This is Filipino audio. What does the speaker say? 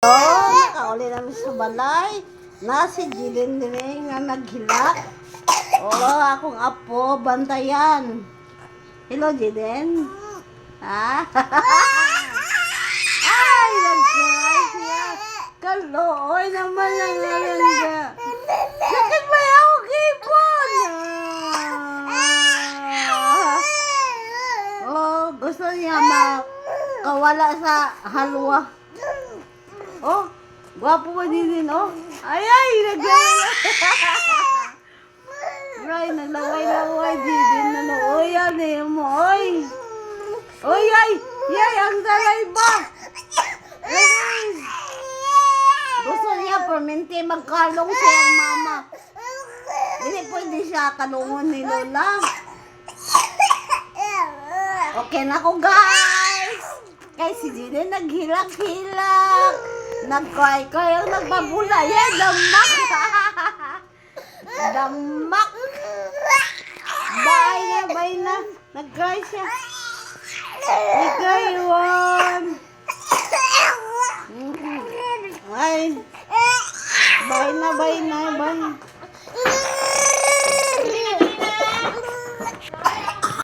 Oh, nakauli namin sa balay. Na si Jilin din nga naghilak. Oh, akong apo, bantayan. Hello, Jilin. Ha? Ay, nag-cry siya. Kalooy naman ang lalangga. Sakit ba yung kipon? Oh, gusto niya makawala sa halwa. Oh, gwapo ka din, oh. Ay, naglaway. Right, naglaway, din na oy, yan mo, oy. Oy, ang dalay ba? Gusto niya permente magkalong siyang mama. Hindi pwede siya kalungon ni Lola. Okay na ko, guys. Kay si Jilin naghilak-hilak. Nag-cry-cry ang nagbabula. Yan, damak. Damak. Bye na. Nag-cry siya. Ikaywan. Ay. Bye na.